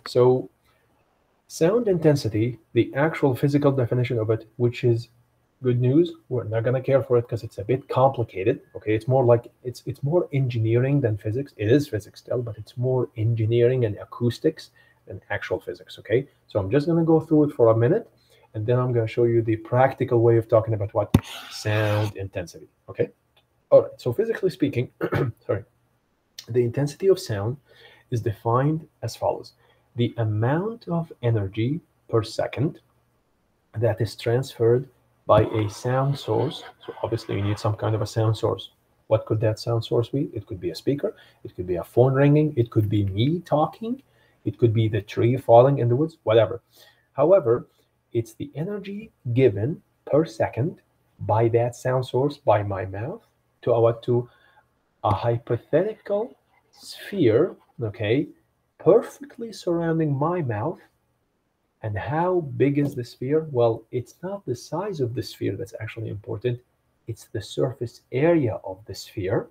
So sound intensity, the actual physical definition of it, which is good news. We're not gonna care for it because it's a bit complicated. Okay, it's more like it's more engineering than physics. It is physics still, but it's more engineering and acoustics than actual physics. Okay, so I'm just gonna go through it for a minute, and then I'm gonna show you the practical way of talking about what sound intensity. Okay, all right. So physically speaking, sorry, the intensity of sound is defined as follows: the amount of energy per second that is transferred by a sound source. So obviously you need some kind of a sound source. What could that sound source be? It could be a speaker, it could be a phone ringing, it could be me talking, it could be the tree falling in the woods, whatever. However, it's the energy given per second by that sound source, by my mouth, to a hypothetical sphere, okay, perfectly surrounding my mouth. And how big is the sphere? Well, it's not the size of the sphere that's actually important. It's the surface area of the sphere.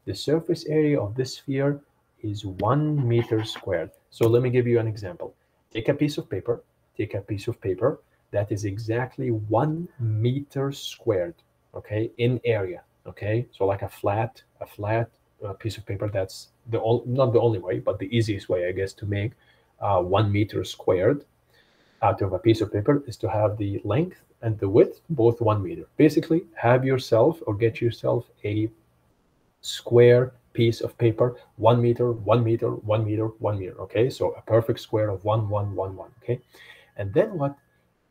The surface area of this sphere is 1 meter squared. So let me give you an example. Take a piece of paper. Take a piece of paper that is exactly 1 meter squared, okay, in area. Okay, so like a flat piece of paper. That's not the only way, but the easiest way, I guess, to make 1 meter squared out of a piece of paper is to have the length and the width both 1 meter. Basically, have yourself or get yourself a square piece of paper, 1 meter, 1 meter, 1 meter, 1 meter. Okay, so a perfect square of 1, 1, 1, 1. Okay, and then what?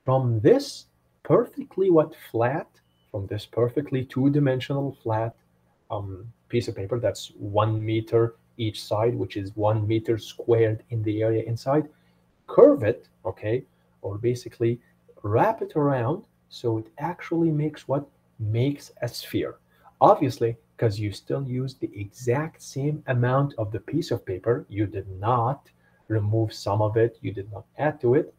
From this perfectly flat, from this perfectly two-dimensional flat piece of paper that's 1 meter each side, which is 1 meter squared in the area inside, curve it, okay, or basically wrap it around so it actually makes what makes a sphere. Obviously, because you still use the exact same amount of the piece of paper, you did not remove some of it, you did not add to it.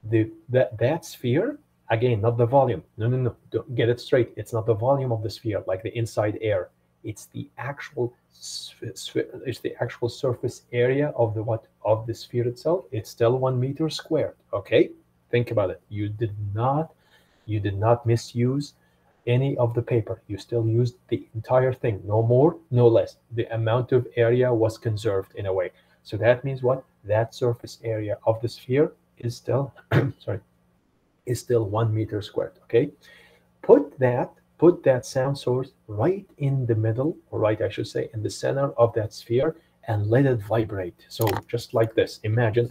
That sphere, again, not the volume. No. Don't get it straight. It's not the volume of the sphere, like the inside air. It's the actual surface area of the sphere itself. It's still 1 meter squared. Okay, think about it. You did not misuse any of the paper. You still used the entire thing. No more, no less. The amount of area was conserved in a way. So that means what? That surface area of the sphere is still sorry, is still 1 meter squared. Okay, put that sound source right in the middle, or right, I should say, in the center of that sphere, and let it vibrate. So just like this. Imagine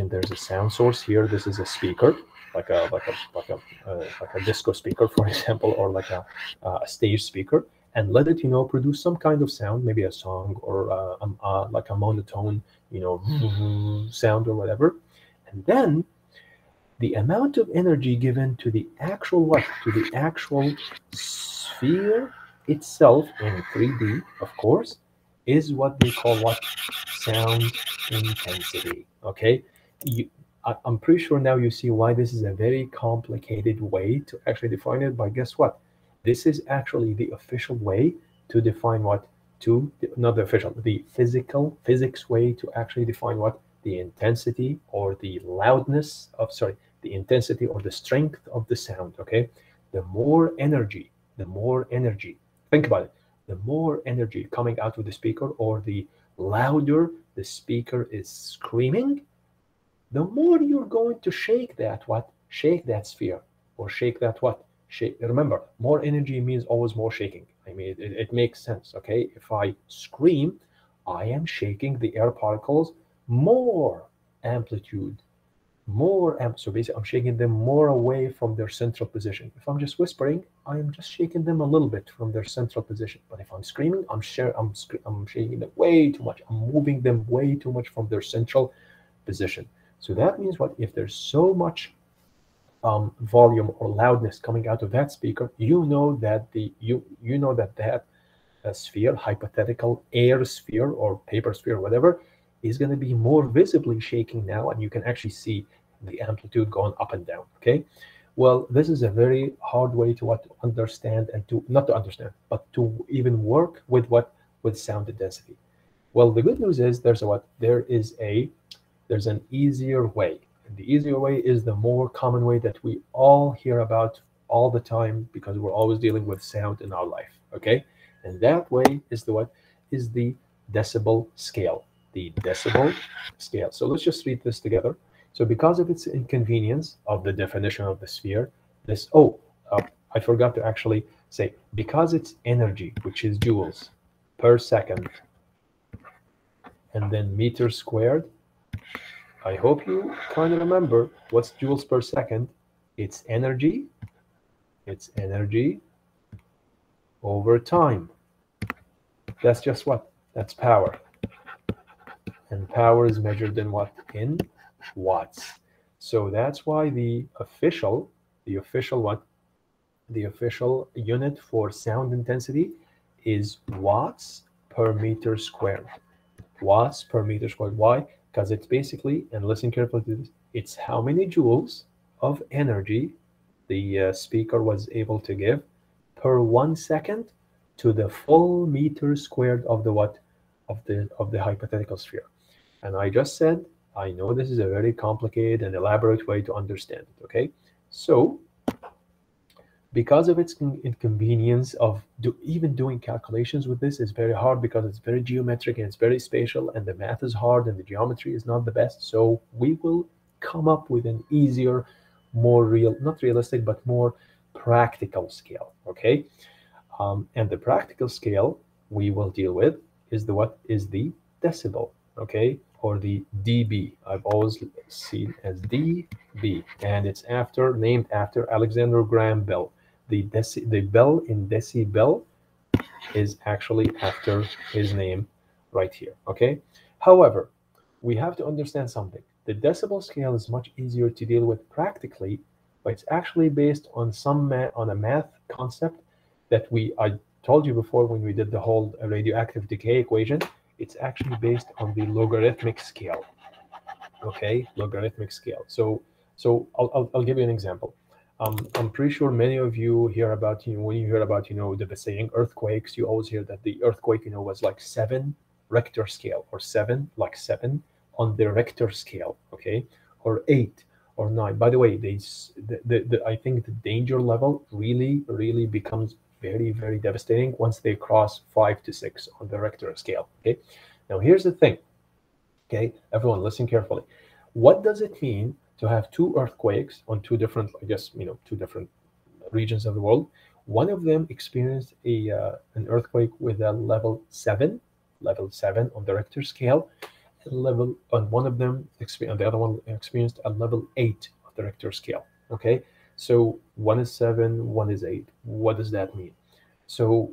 there's a sound source here. This is a speaker, like a disco speaker, for example, or like a stage speaker, and let it produce some kind of sound, maybe a song or like a monotone sound or whatever. And then the amount of energy given to the actual sphere itself in 3D, of course, is what they call what? Sound intensity. Okay, I'm pretty sure now you see why this is a very complicated way to actually define it. But guess what? This is actually the official way to define what? Not the official, the physics way to actually define what? The intensity or the loudness of, sorry, the intensity or the strength of the sound. Okay, the more energy, think about it, the more energy coming out of the speaker, or the louder the speaker is screaming, the more you're going to shake that sphere, or shake that shake. Remember, more energy means always more shaking. I mean, it makes sense. Okay, if I scream, I am shaking the air particles more amplitude, so basically I'm shaking them more away from their central position. If I'm just whispering, I am just shaking them a little bit from their central position. But if I'm screaming, I'm shaking them way too much. I'm moving them way too much from their central position. So that means what? If there's so much volume or loudness coming out of that speaker, that sphere, hypothetical air sphere or paper sphere, whatever, is going to be more visibly shaking now, and you can actually see the amplitude going up and down. Okay, well, this is a very hard way to understand, and to not to understand, but to even work with sound intensity. Well, the good news is there is a There's an easier way. And the easier way is the more common way that we all hear about all the time because we're always dealing with sound in our life. Okay? And that way is the what? Is the decibel scale. The decibel scale. So let's just read this together. So because of its inconvenience of the definition of the sphere, this, I forgot to actually say, because its energy, which is joules per second, and then meters squared, I hope you kind of remember what's joules per second. It's energy over time. That's just what? That's power. And power is measured in what? In watts. So that's why the official what? The official unit for sound intensity is watts per meter squared. Watts per meter squared. Why? Because it's basically, and listen carefully to this, it's how many joules of energy the speaker was able to give per 1 second to the full meter squared of the what? Of the hypothetical sphere. And I just said, I know this is a very complicated and elaborate way to understand it, okay? So, because of its inconvenience of even doing calculations with this is very hard because it's very geometric and it's very spatial and the math is hard and the geometry is not the best. So we will come up with an easier, more real, not realistic, but more practical scale, okay? And the practical scale we will deal with is the what? Is the decibel, okay? Or the dB. I've always seen as dB, and it's named after Alexander Graham Bell. The bell in decibel is actually after his name right here, okay? However, we have to understand something. The decibel scale is much easier to deal with practically, but it's actually based on on a math concept that I told you before when we did the whole radioactive decay equation. It's actually based on the logarithmic scale. Okay, logarithmic scale. So I'll give you an example. I'm pretty sure many of you hear about, when you hear about, the saying earthquakes, you always hear that the earthquake, was like 7 Richter scale, or 7, like 7 on the Richter scale, okay, or 8 or 9. By the way, I think the danger level really becomes very, very devastating once they cross 5 to 6 on the Richter scale, okay? Now, here's the thing, okay? Everyone, listen carefully. What does it mean to have 2 earthquakes on 2 different, I guess, 2 different regions of the world? One of them experienced an earthquake with a level 7 on the Richter scale, and one of them experienced, the other one experienced a level 8 on the Richter scale, okay? So one is 7, one is 8. What does that mean? So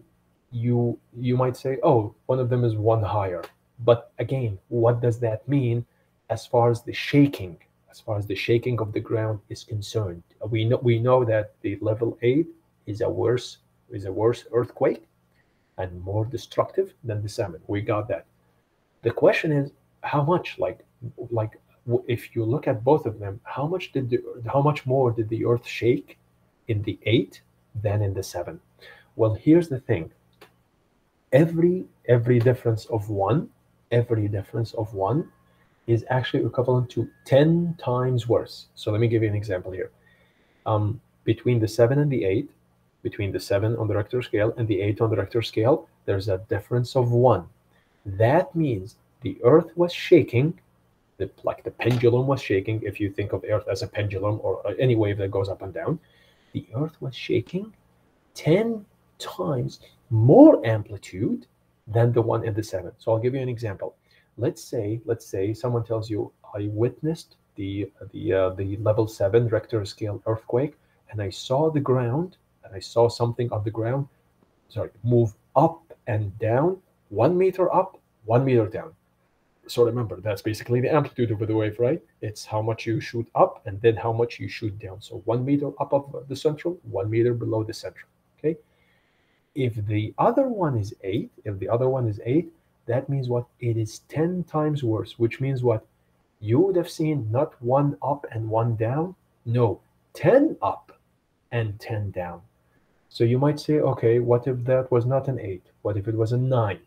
you might say, oh, one of them is one higher. But again, what does that mean as far as the shaking of the ground is concerned? We know that the level 8 is a worse earthquake and more destructive than the 7. We got that. The question is, how much? Like if you look at both of them, how much more did the earth shake in the 8 than in the 7? Well, here's the thing. Every difference of one is actually equivalent to 10 times worse. So let me give you an example here. Between the 7 and the 8, between the 7 on the Richter scale and the 8 on the Richter scale, there's a difference of 1. That means the earth was shaking, like the pendulum was shaking. If you think of earth as a pendulum or any wave that goes up and down, the earth was shaking 10 times more amplitude than the one in the 7. So I'll give you an example. Let's say someone tells you, I witnessed the level 7 Richter scale earthquake, and I saw the ground, and I saw something on the ground, move up and down, 1 meter up, 1 meter down. So remember, that's basically the amplitude of the wave, right? It's how much you shoot up and then how much you shoot down. So 1 meter up of the central, 1 meter below the central, okay? If the other one is 8, that means what? It is 10 times worse, which means what? You would have seen not 1 up and 1 down, no, 10 up and 10 down. So you might say, okay, what if that was not an 8? What if it was a 9?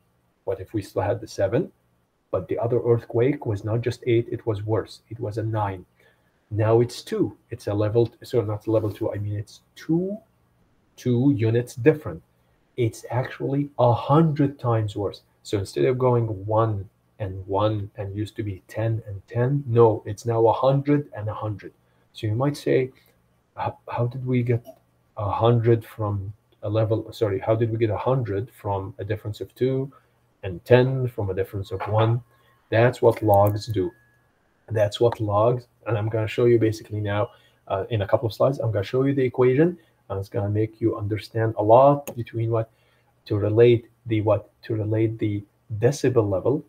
What if we still had the 7? But the other earthquake was not just 8, it was worse. It was a 9. Now it's 2. It's a level, so not level 2, I mean it's two units different. It's actually 100 times worse. So instead of going 1 and 1 and used to be 10 and 10, no, it's now 100 and 100. So you might say, how did we get 100 from a level, sorry, how did we get 100 from a difference of 2 and 10 from a difference of 1? That's what logs do. That's what logs, and I'm going to show you basically now in a couple of slides. I'm going to show you the equation, and it's going to make you understand a lot between what to relate the decibel level,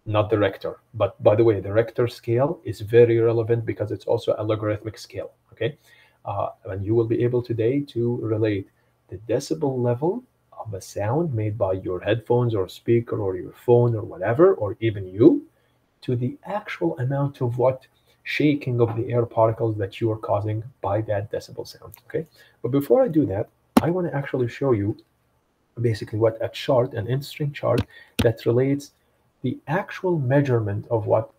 not the Richter. But by the way, the Richter scale is very relevant because it's also a logarithmic scale. Okay, and you will be able today to relate the decibel level of a sound made by your headphones or speaker or your phone or whatever, or even you, to the actual amount of what shaking of the air particles that you are causing by that decibel sound. Okay, but before I do that, I want to actually show you basically what a chart, an interesting chart that relates the actual measurement of what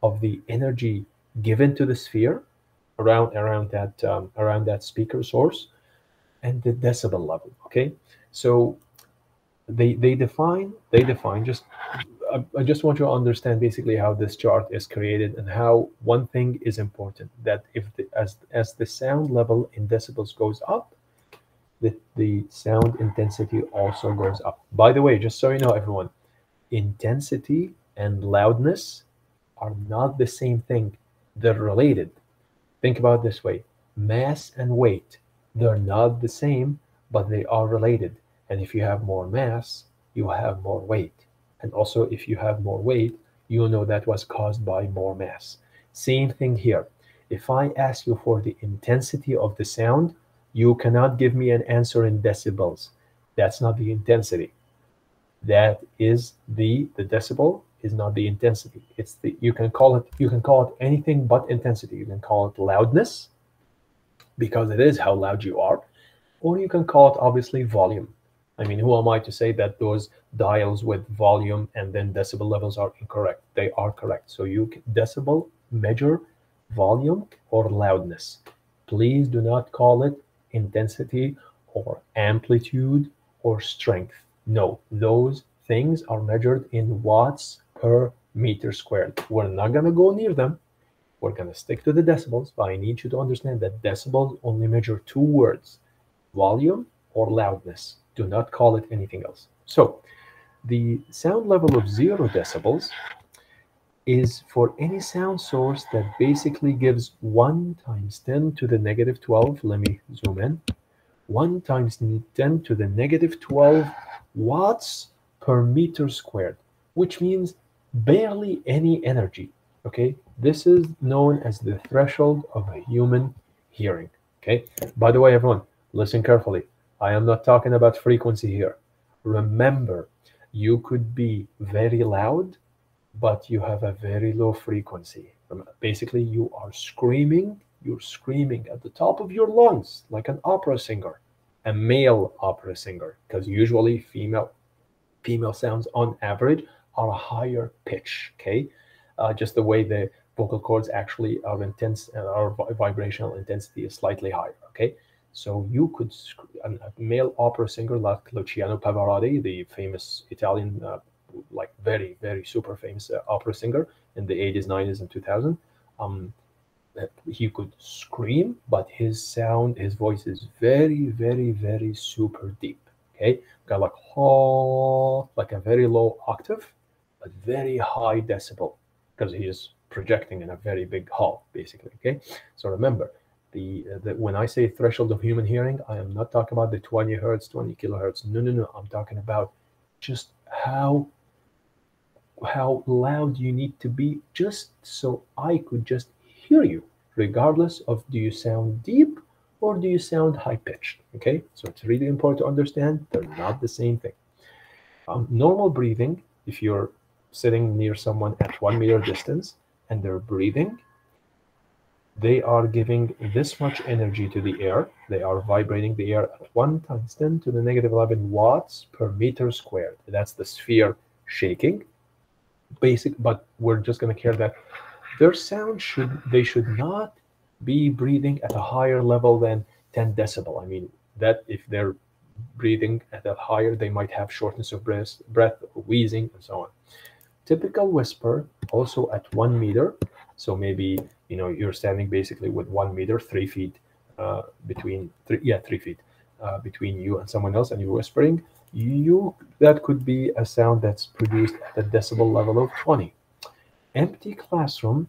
of the energy given to the sphere around that speaker source and the decibel level. Okay, so they define just I just want you to understand basically how this chart is created and how one thing is important, that if as the sound level in decibels goes up, the sound intensity also goes up. By the way, just so you know, everyone, intensity and loudness are not the same thing. They're related. Think about it this way: mass and weight, they're not the same, but they are related. And if you have more mass, you have more weight. And also, if you have more weight, you know that was caused by more mass. Same thing here. If I ask you for the intensity of the sound, you cannot give me an answer in decibels. That's not the intensity. That is the decibel is not the intensity. It's the you can call it anything but intensity. You can call it loudness because it is how loud you are, or you can call it obviously volume. I mean, who am I to say that those dials with volume and then decibel levels are incorrect? They are correct. So you can decibel measure volume or loudness. Please do not call it intensity or amplitude or strength. No, those things are measured in watts per meter squared. We're not going to go near them. We're going to stick to the decibels, but I need you to understand that decibels only measure two words: volume or loudness. Do not call it anything else. So the sound level of 0 decibels is for any sound source that basically gives 1 times 10 to the negative 12. Let me zoom in. 1 times 10 to the negative 12 watts per meter squared, which means barely any energy. Okay, this is known as the threshold of a human hearing. Okay, by the way, everyone, listen carefully. I am not talking about frequency here. Remember, you could be very loud, but you have a very low frequency. Basically, you're screaming at the top of your lungs like an opera singer, a male opera singer, because usually female sounds on average are a higher pitch. Okay, just the way the vocal cords actually are intense and our vibrational intensity is slightly higher. Okay, so you could a male opera singer like Luciano Pavarotti, the famous Italian like very super famous opera singer in the 80s, 90s, and 2000. Um, he could scream, but his voice is very super deep. Okay, got like oh, like a very low octave, but very high decibel because he is projecting in a very big hall, basically. Okay, so remember, the when I say threshold of human hearing, I am not talking about the 20 hertz, 20 kilohertz. No. I'm talking about just how loud you need to be just so I could just hear you, regardless of do you sound deep or do you sound high pitched. Okay, so it's really important to understand they're not the same thing. Normal breathing, if you're sitting near someone at 1 meter distance and they're breathing, they are giving this much energy to the air. They are vibrating the air at 1 times 10 to the negative 11 watts per meter squared. That's the sphere shaking. basic, but we're just going to care that their sound should not be breathing at a higher level than 10 decibel. I mean, that if they're breathing at a higher, they might have shortness of breath or wheezing and so on. Typical whisper also at 1 meter. So maybe you're standing basically with 1 meter, 3 feet between 3 feet between you and someone else, and you're whispering. That could be a sound that's produced at a decibel level of 20. Empty classroom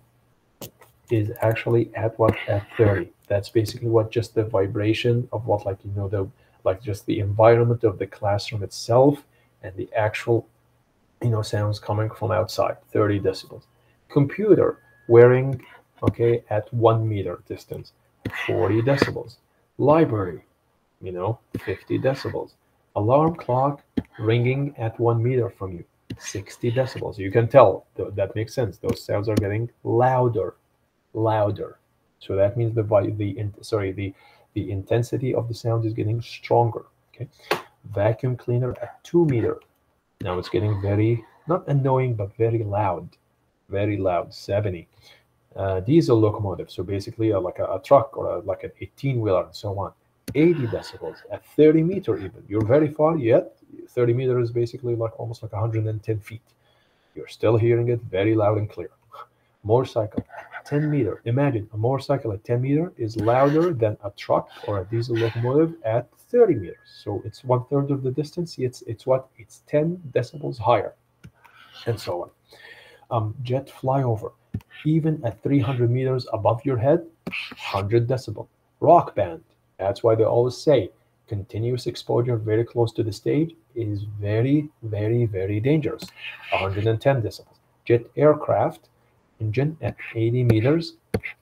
is actually at what, at 30. That's basically what, just the vibration of what, like the like just the environment of the classroom itself and the actual sounds coming from outside, 30 decibels. Computer wearing, okay, at 1 meter distance, 40 decibels. Library, 50 decibels. Alarm clock ringing at 1 meter from you, 60 decibels. You can tell that makes sense. Those sounds are getting louder, louder. So that means the intensity of the sound is getting stronger. Okay. Vacuum cleaner at 2 meter. Now it's getting very, not annoying, but very loud, 70. Diesel locomotive, so basically like a truck or like an 18-wheeler and so on, 80 decibels at 30 meter even. You're very far, yet 30 meter is basically like almost like 110 feet. You're still hearing it very loud and clear. Motorcycle, 10 meter. Imagine a motorcycle at 10 meter is louder than a truck or a diesel locomotive at 30 meters. So it's 1/3 of the distance. It's what? It's 10 decibels higher, and so on. Jet flyover, even at 300 meters above your head, 100 decibel. Rock band. That's why they always say continuous exposure very close to the stage is very, very, very dangerous. 110 decibels. Jet aircraft engine at 80 meters,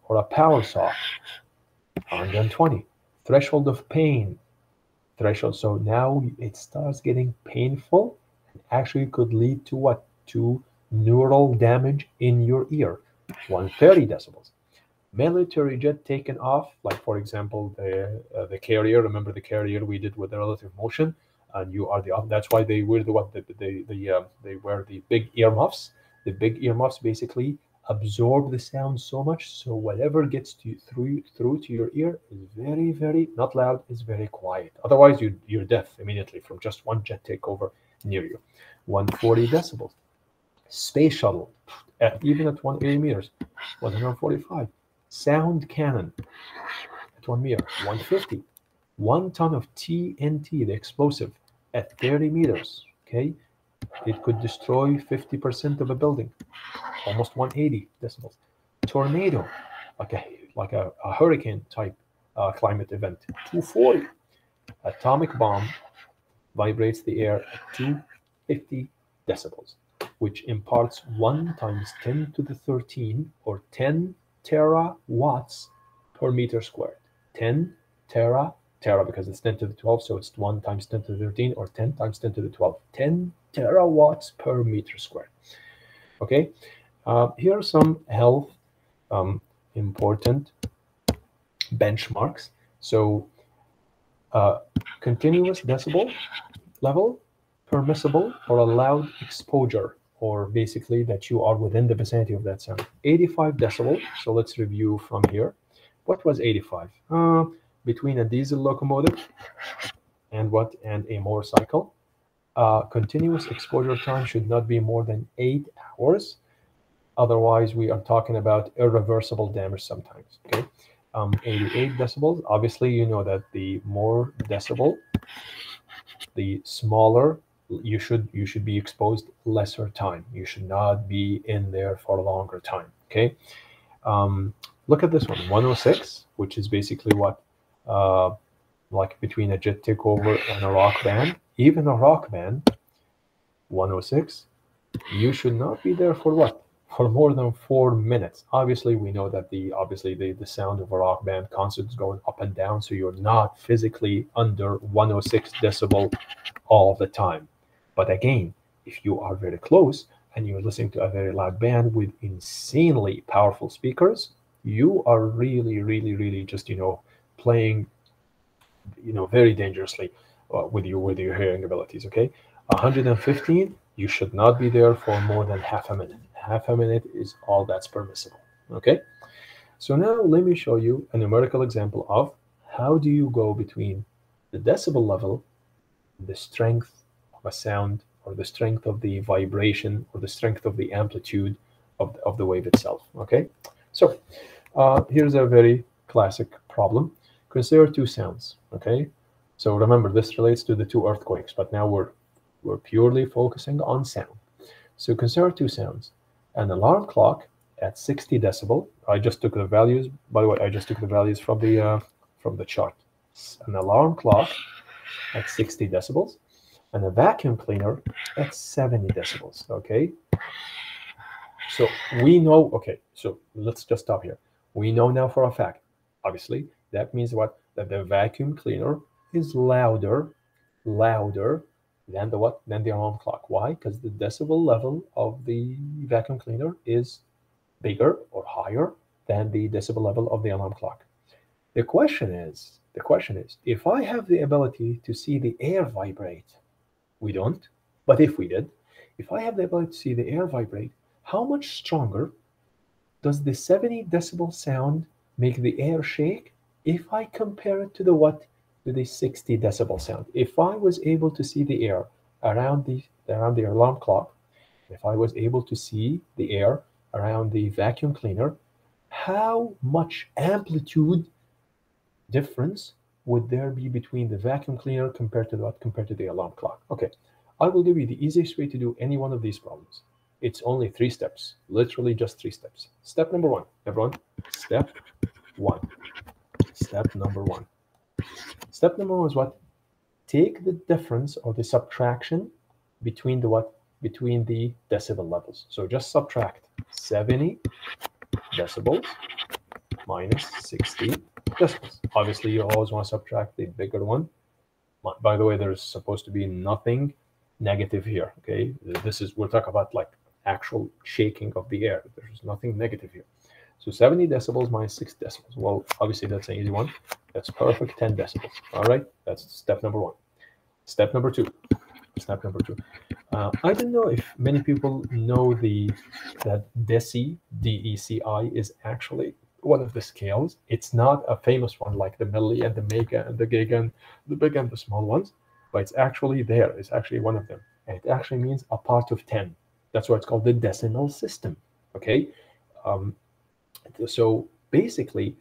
or a power saw, 120. Threshold of pain. Threshold. So now it starts getting painful and actually could lead to what? To neural damage in your ear. 130 decibels. Military jet taken off, like for example the carrier. Remember the carrier we did with the relative motion, and you are that's why they wear they wear the big earmuffs. The big earmuffs basically absorb the sound so much, so whatever gets to through to your ear is very, very not loud, is very quiet. Otherwise you're deaf immediately from just one jet takeover near you. 140 decibels. Space shuttle, even at 180 meters, 145. Sound cannon at 1 meter, 150. 1 ton of TNT, the explosive, at 30 meters. Okay, it could destroy 50% of a building, almost 180 decibels. Tornado, like a hurricane type climate event, 240. Atomic bomb vibrates the air at 250 decibels, which imparts 1 times 10 to the 13, or 10 terawatts per meter squared. 10 tera because it's 10 to the 12, so it's 1 times 10 to the 13, or 10 times 10 to the 12. 10 terawatts per meter squared. Okay, here are some health important benchmarks. So continuous decibel level, permissible or allowed exposure, or basically that you are within the vicinity of that sound. 85 decibel. So let's review from here. What was 85? Between a diesel locomotive and a motorcycle. Continuous exposure time should not be more than 8 hours. Otherwise, we are talking about irreversible damage sometimes. Okay, 88 decibels. Obviously, you know that the more decibel, the smaller you should be exposed lesser time. You should not be in there for a longer time. Okay, look at this one, 106, which is basically what, like between a jet takeover and a rock band. Even a rock band, 106, you should not be there for what? For more than 4 minutes. Obviously, we know that the sound of a rock band concert is going up and down, so you're not physically under 106 decibel all the time. But again, if you are very close and you're listening to a very loud band with insanely powerful speakers, you are really, really, really just playing very dangerously with your hearing abilities. Okay, 115. You should not be there for more than half a minute. Half a minute is all that's permissible. Okay? So now let me show you a numerical example of how do you go between the decibel level, the strength of a sound, or the strength of the vibration, or the strength of the amplitude of the wave itself. Okay? So here's a very classic problem. Consider two sounds. Okay? So remember, this relates to the two earthquakes, but now we're purely focusing on sound. So consider two sounds. An alarm clock at 60 decibel. I just took the values. By the way, I just took the values from the chart. An alarm clock at 60 decibels, and a vacuum cleaner at 70 decibels. Okay. So we know. Okay. So let's just stop here. We know now for a fact. Obviously, that means what? That the vacuum cleaner is louder than the what? Than the alarm clock. Why? Because the decibel level of the vacuum cleaner is bigger or higher than the decibel level of the alarm clock. The question is, if I have the ability to see the air vibrate, we don't, but if we did, if I have the ability to see the air vibrate, how much stronger does the 70 decibel sound make the air shake if I compare it to the what? To the 60 decibel sound. If I was able to see the air around the alarm clock, if I was able to see the air around the vacuum cleaner, how much amplitude difference would there be between the vacuum cleaner compared to what? Compared to the alarm clock? Okay, I will give you the easiest way to do any one of these problems. It's only 3 steps, literally just 3 steps. Step number 1, everyone. Step 1. Step number 1. Step number 1 is what? Take the difference or the subtraction between the what? Between the decibel levels. So just subtract 70 decibels minus 60 decibels. Obviously, you always want to subtract the bigger one. By the way, there's supposed to be nothing negative here. Okay, we're talking about like actual shaking of the air. There's nothing negative here. So 70 decibels minus 6 decibels. Well, obviously that's an easy one. That's perfect 10 decibels. All right, that's step number 1. Step number 2. Step number 2. I don't know if many people know that deci, D-E-C-I, is actually one of the scales. It's not a famous one like the milli and the mega and the giga and the big and the small ones, but it's actually there. It's actually one of them. And it actually means a part of 10. That's why it's called the decimal system. Okay. So basically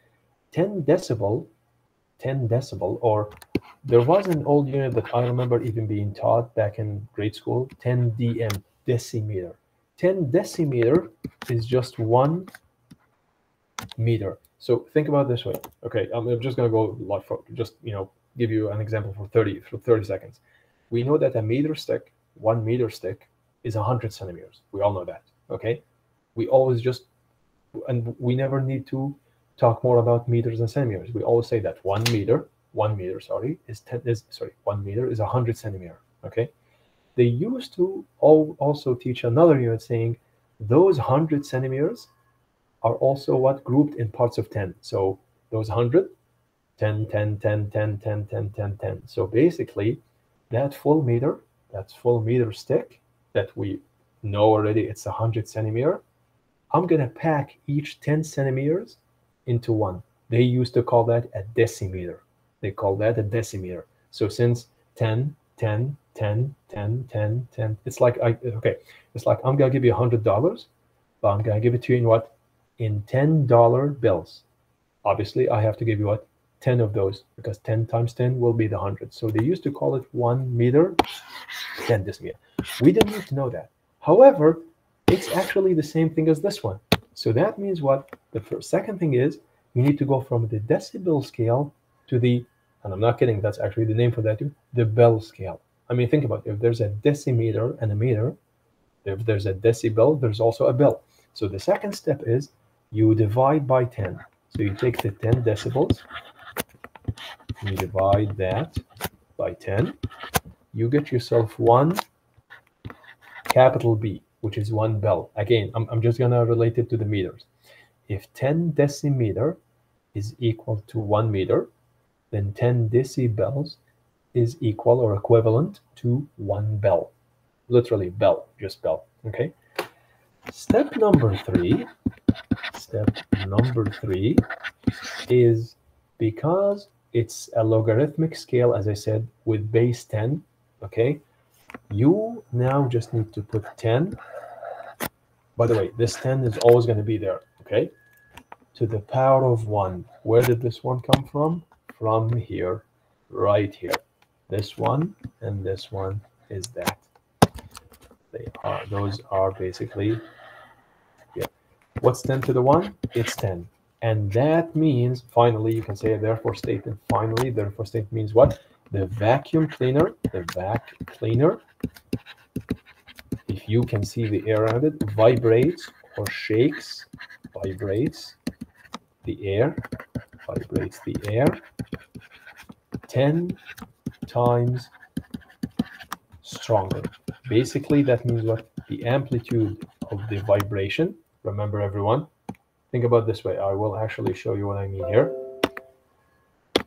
10 decibel, or there was an old unit that I remember even being taught back in grade school, 10 dm, decimeter. 10 decimeter is just 1 meter. So think about it this way. Okay, I'm just going to go like for just give you an example for 30 seconds. We know that a meter stick, 1 meter stick, is 100 centimeters. We all know that. Okay, we always and we never need to talk more about meters and centimeters. We always say that 1 meter, is 1 meter is 100 centimeter. Okay, they used to also teach another unit saying those 100 centimeters are also what? Grouped in parts of 10. So those 100, 10, 10, 10, 10, 10, 10, 10, 10. So basically, that full meter stick that we know already it's 100 centimeter, I'm going to pack each 10 centimeters into one. They used to call that a decimeter. They call that a decimeter. So since 10, 10, 10, 10, 10, 10, it's like it's like I'm going to give you $100, but I'm going to give it to you in what? In $10 bills. Obviously, I have to give you what? 10 of those, because 10 times 10 will be the 100. So they used to call it 1 meter, 10 decimeter. We don't need to know that. However, it's actually the same thing as this one. So that means what? The second thing is you need to go from the decibel scale to the, and I'm not kidding, that's actually the name for that too, the bell scale. I mean, think about it. If there's a decimeter and a meter, if there's a decibel, there's also a bell. So the second step is you divide by 10. So you take the 10 decibels, you divide that by 10, you get yourself 1 capital B, which is 1 bell. Again, I'm just going to relate it to the meters. If 10 decimeter is equal to 1 meter, then 10 decibels is equal or equivalent to 1 bell. literally bell, just bell. Okay. Step number three is, because it's a logarithmic scale, as I said, with base 10, okay, you now just need to put 10. By the way, this 10 is always going to be there, okay, to the power of 1. Where did this one come from? From here, right here. This one and this one is that. Those are basically, yeah. What's 10 to the 1? It's 10. And that means, finally, you can say a therefore statement. Finally, therefore statement means what? The vacuum cleaner, if you can see the air around it, vibrates or shakes, vibrates the air 10 times stronger. Basically, that means what? The amplitude of the vibration. Remember, everyone, think about it this way. I will actually show you what I mean here.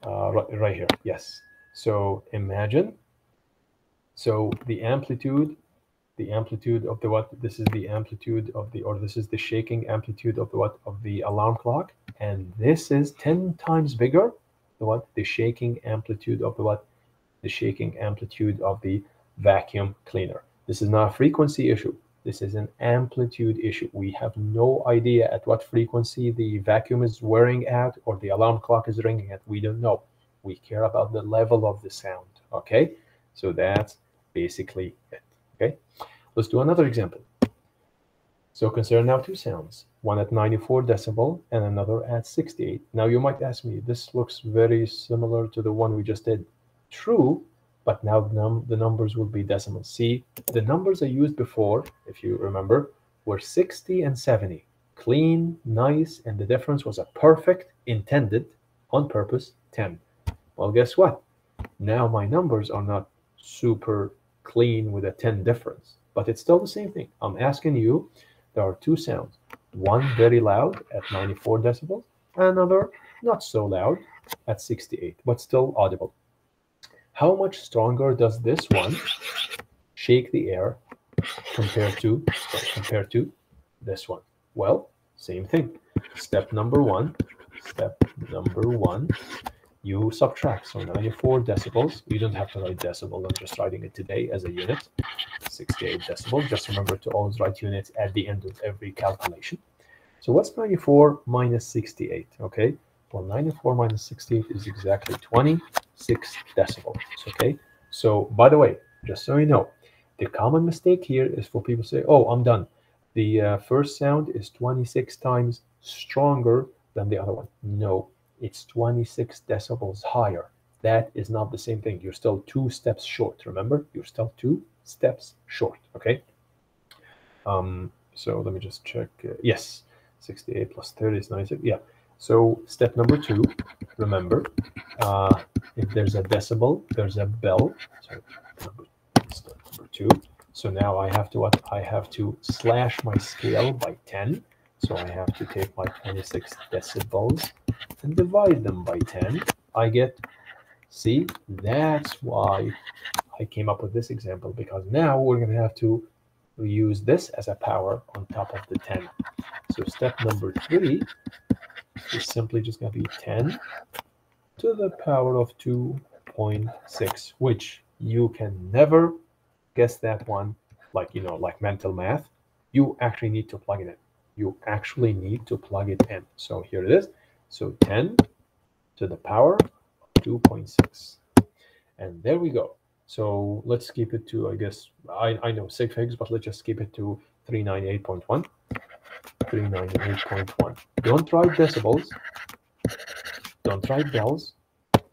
Right here, yes. So imagine, so the amplitude of the what? This is the amplitude of the, or this is the shaking amplitude of the what? Of the alarm clock. And this is 10 times bigger, the what? The shaking amplitude of the what? The shaking amplitude of the vacuum cleaner. This is not a frequency issue. This is an amplitude issue. We have no idea at what frequency the vacuum is wearing at or the alarm clock is ringing at. We don't know. We care about the level of the sound. Okay, so that's basically it. Okay, let's do another example. So consider now two sounds, one at 94 decibel and another at 68. Now you might ask me, this looks very similar to the one we just did. True, but now the numbers will be decimals. See, the numbers I used before, if you remember, were 60 and 70. Clean, nice, and the difference was a perfect, intended, on purpose, 10. Well, guess what? Now my numbers are not super clean with a 10 difference, but it's still the same thing. I'm asking you, there are two sounds. One very loud at 94 decibels, another not so loud at 68, but still audible. How much stronger does this one shake the air compared to this one? Well, same thing. Step number one, you subtract. So 94 decibels, you don't have to write decibel, I'm just writing it today as a unit. 68 decibels, just remember to always write units at the end of every calculation. So what's 94 minus 68, okay? Well, 94 minus 68 is exactly 26 decibels, okay? So, by the way, just so you know, the common mistake here is for people to say, oh, I'm done. The first sound is 26 times stronger than the other one. No, it's 26 decibels higher. That is not the same thing. You're still 2 steps short, remember? You're still 2 steps short, okay? So let me just check. Yes, 68 plus 30 is 96. Yeah. So step number 2, remember, if there's a decibel, there's a bell. So step number 2. So now I have to what? I have to slash my scale by 10. So I have to take my 26 decibels and divide them by 10. I get, see, that's why I came up with this example, because now we're going to have to use this as a power on top of the 10. So step number 3 is simply just going to be 10 to the power of 2.6, which you can never guess that one like, you know, like mental math. You actually need to plug it in. You actually need to plug it in. So here it is. So 10 to the power of 2.6. And there we go. So let's keep it to, I guess, I know sig figs, but let's just keep it to 398.1. 398.1. Don't write decibels. Don't write bells.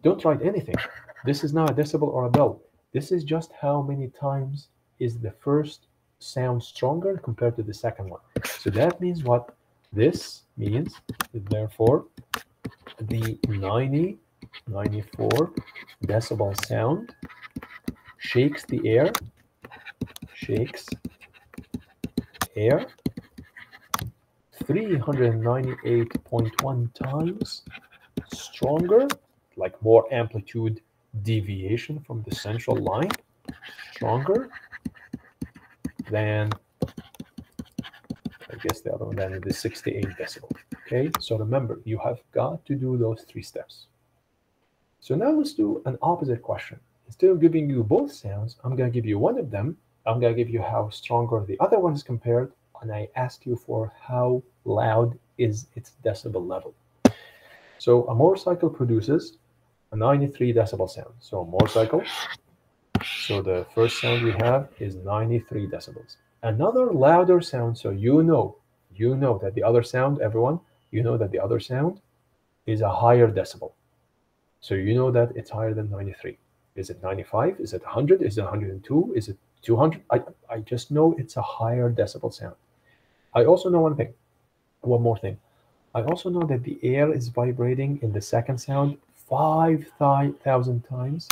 Don't write anything. This is not a decibel or a bell. This is just how many times is the first sound stronger compared to the second one. So that means what? This means, therefore, the 94 decibel sound shakes the air 398.1 times stronger, like more amplitude deviation from the central line, stronger than, I guess the other one than the 68 decibel. Okay, so remember, you have got to do those 3 steps. So now let's do an opposite question. Instead of giving you both sounds, I'm going to give you one of them. I'm going to give you how stronger the other one is compared, and I ask you for how loud is its decibel level. So a motorcycle produces a 93 decibel sound. So a motorcycle, so the first sound we have is 93 decibels. Another louder sound, so you know that the other sound, everyone, you know that the other sound is a higher decibel. So you know that it's higher than 93. Is it 95? Is it 100? Is it 102? Is it 200? I just know it's a higher decibel sound. I also know one more thing. I also know that the air is vibrating in the second sound 5,000 times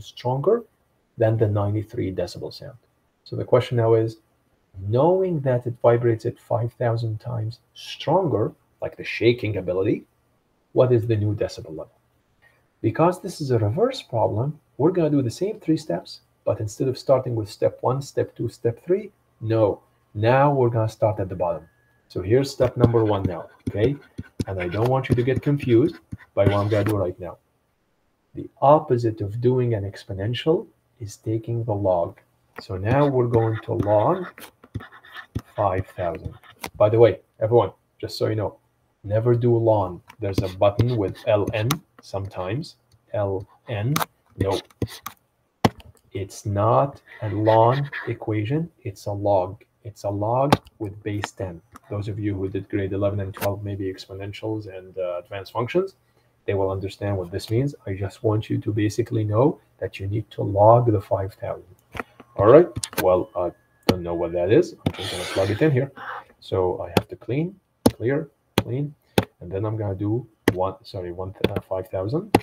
stronger than the 93 decibel sound. So the question now is, knowing that it vibrates at 5,000 times stronger, like the shaking ability, what is the new decibel level? Because this is a reverse problem, we're going to do the same 3 steps, but instead of starting with step 1, step 2, step 3, no. Now we're going to start at the bottom. So here's step number 1 now, okay? And I don't want you to get confused by what I'm going to do right now. The opposite of doing an exponential is taking the log. So now we're going to log 5,000. By the way, everyone, just so you know, never do ln. There's a button with ln sometimes. ln, no. It's not a ln equation, it's a log. It's a log with base 10. Those of you who did grade 11 and 12, maybe exponentials and advanced functions, they will understand what this means. I just want you to basically know that you need to log the 5,000. All right, well, I don't know what that is. I'm just going to plug it in here. So I have to clear, clean, and then I'm going to do 5,000.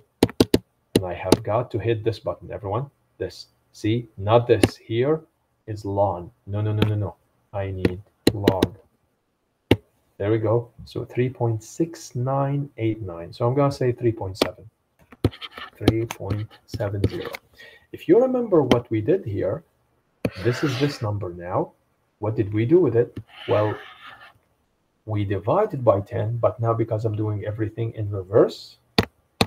And I have got to hit this button, everyone. This. See, not this. Here is ln. No. I need log. There we go. So 3.6989. So I'm going to say 3.7. 3.70. If you remember what we did here, this is this number now. What did we do with it? Well, we divided by 10, but now because I'm doing everything in reverse,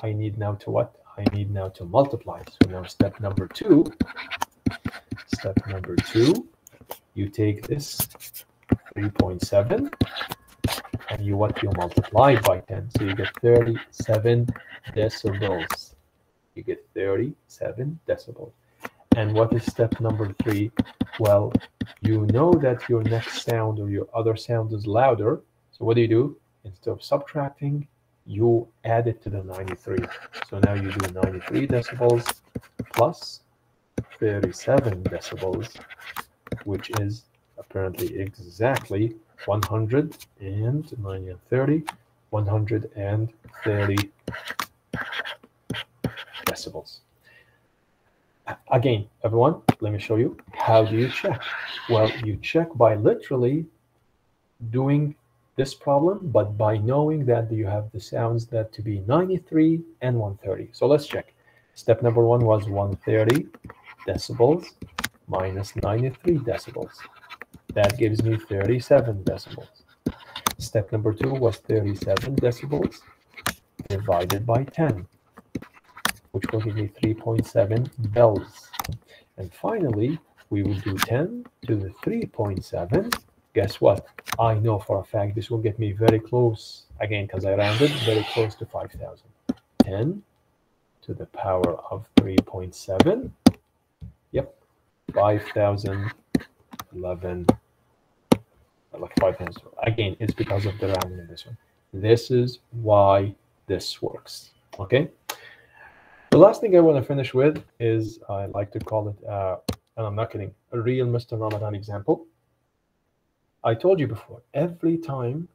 I need now to what? I need now to multiply. So now step number 2, you take this 3.7 and you multiply by 10. So you get 37 decibels. You get 37 decibels. And what is step number 3? Well, you know that your next sound or your other sound is louder. So what do? Instead of subtracting, you add it to the 93. So now you do 93 decibels plus 37 decibels, which is apparently exactly 130 decibels. Again, everyone, let me show you. How do you check? Well, you check by literally doing this problem, but by knowing that you have the sounds that to be 93 and 130. So let's check. Step number 1 was 130 decibels minus 93 decibels. That gives me 37 decibels. Step number 2 was 37 decibels divided by 10, which will give me 3.7 bells. And finally, we will do 10 to the 3.7. Guess what? I know for a fact this will get me very close, again, because I rounded, very close to 5,000. 10 to the power of 3.7. Yep, 5,011. Like 5,000. Again, it's because of the rounding in this one. This is why this works. Okay. The last thing I want to finish with is, I like to call it, and I'm not kidding, a real Mr. Ramadan example. I told you before, every time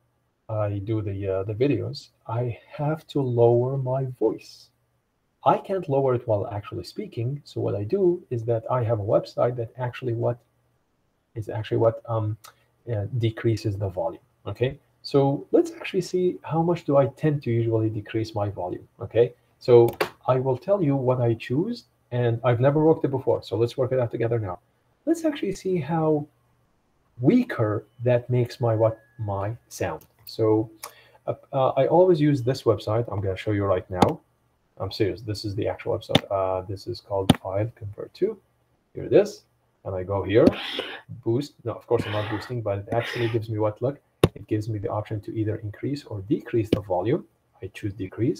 I do the videos, I have to lower my voice. I can't lower it while actually speaking. So what I do is that I have a website that actually decreases the volume. Okay. So let's actually see how much do I tend to usually decrease my volume. Okay. So I will tell you what I choose, and I've never worked it before. So let's work it out together now. let's actually see how weaker that makes my sound. So I always use this website. I'm going to show you right now. I'm serious. This is the actual website. This is called File Convert To. Here it is. And I go here, boost. No, of course I'm not boosting, but it actually gives me what? Look, it gives me the option to either increase or decrease the volume. I choose decrease.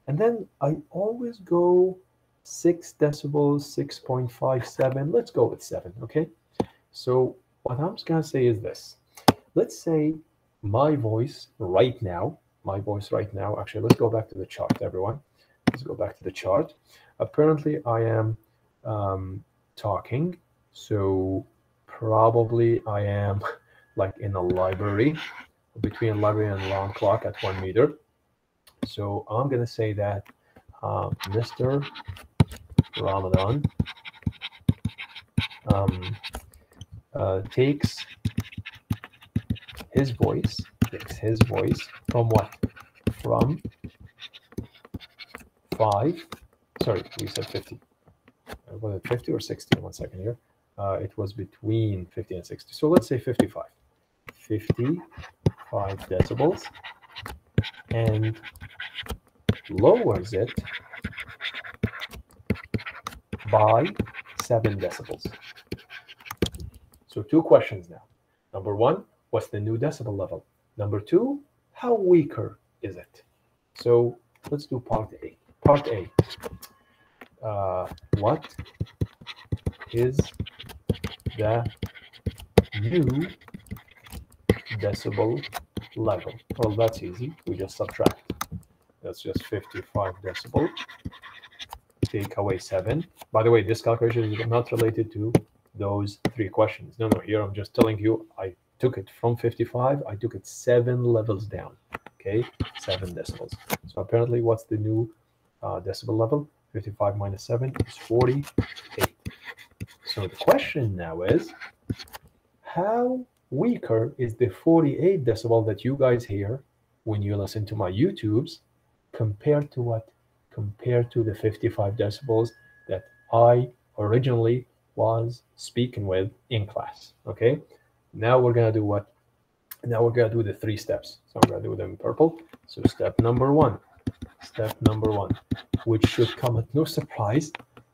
And then I always go 6 decibels, 6.57. Let's go with 7, okay? So what I'm going to say is this. Let's say my voice right now, actually, let's go back to the chart, everyone. Let's go back to the chart. Apparently, I am talking, so probably I am like in a library, between library and alarm clock at 1 meter. So I'm going to say that Mr. Ramadan takes his voice from what? From 5, sorry, we said 50. Was it 50 or 60? 1 second here. It was between 50 and 60. So let's say 55. 55 decibels, and lowers it by 7 decibels. So 2 questions now. Number 1, what's the new decibel level? Number 2, how weaker is it? So let's do part A. Part A. What is the new decibel level? Well, that's easy. We just subtract. That's just 55 decibel. Take away 7. By the way, this calculation is not related to those 3 questions. No, here I'm just telling you I took it from 55. I took it 7 levels down. Okay, 7 decibels. So apparently, what's the new decibel level? 55 minus 7 is 48. So the question now is, how weaker is the 48 decibel that you guys hear when you listen to my YouTubes compared to what? Compared to the 55 decibels that I originally was speaking with in class. Okay, now we're gonna do what? Now we're gonna do the 3 steps. So I'm gonna do them in purple. So step number 1, which should come at no surprise,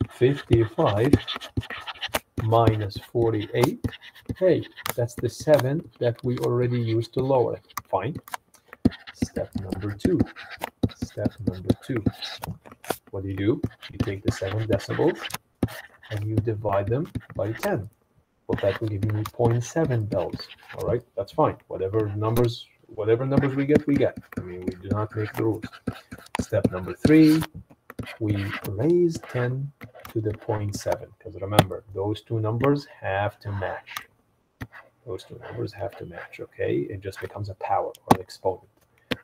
55 minus 48. Hey, that's the 7 that we already used to lower it. Fine. Step number 2. What do? You take the 7 decibels and you divide them by 10. Well, that will give you 0.7 bells. All right, that's fine. Whatever numbers we get. I mean, we do not make the rules. Step number 3, we raise 10 to the 0.7, because remember, those 2 numbers have to match. Okay? It just becomes a power or an exponent.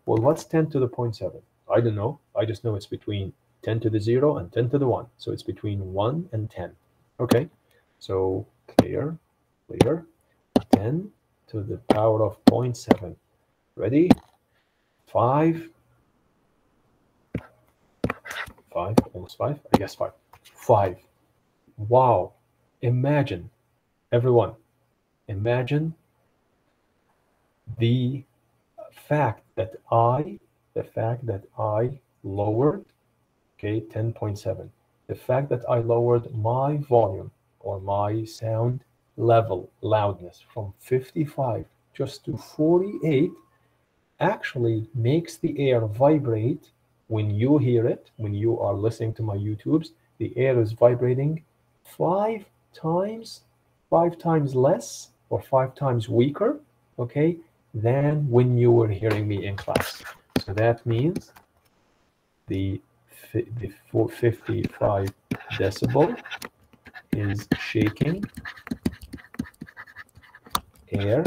Well, what's 10 to the 0.7? I don't know. I just know it's between 10 to the 0 and 10 to the 1. So it's between 1 and 10. Okay? So clear. 10 to the power of 0.7. Ready? 5, almost 5. I guess 5. 5. Wow. Imagine, everyone, imagine the fact that I lowered, okay, 10.7. The fact that I lowered my volume or my sound level, loudness, from 55 just to 48 actually makes the air vibrate. When you hear it, when you are listening to my YouTubes, the air is vibrating 5 times less or 5 times weaker, okay, than when you were hearing me in class. So that means the 55 decibel is shaking air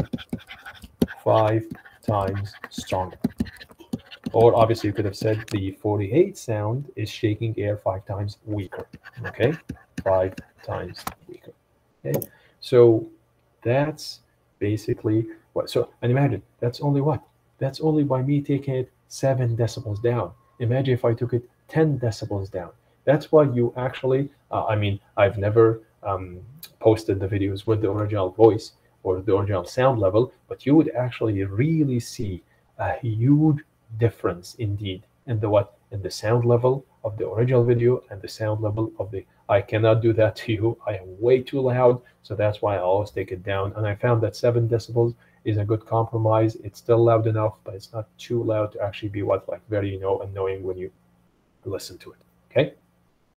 5 times stronger. Or obviously you could have said the 48 sound is shaking air 5 times weaker. Okay, 5 times weaker. Okay, so that's basically what. So, and imagine that's only what? That's only by me taking it 7 decibels down. Imagine if I took it 10 decibels down. That's why you actually, I mean, I've never posted the videos with the original voice or the original sound level, but you would actually really see a huge difference indeed in the what in the sound level of the original video and the sound level of the. I cannot do that to you. I am way too loud, so that's why I always take it down. And I found that 7 decibels is a good compromise. It's still loud enough, but it's not too loud to actually be what like very annoying when you listen to it. Okay.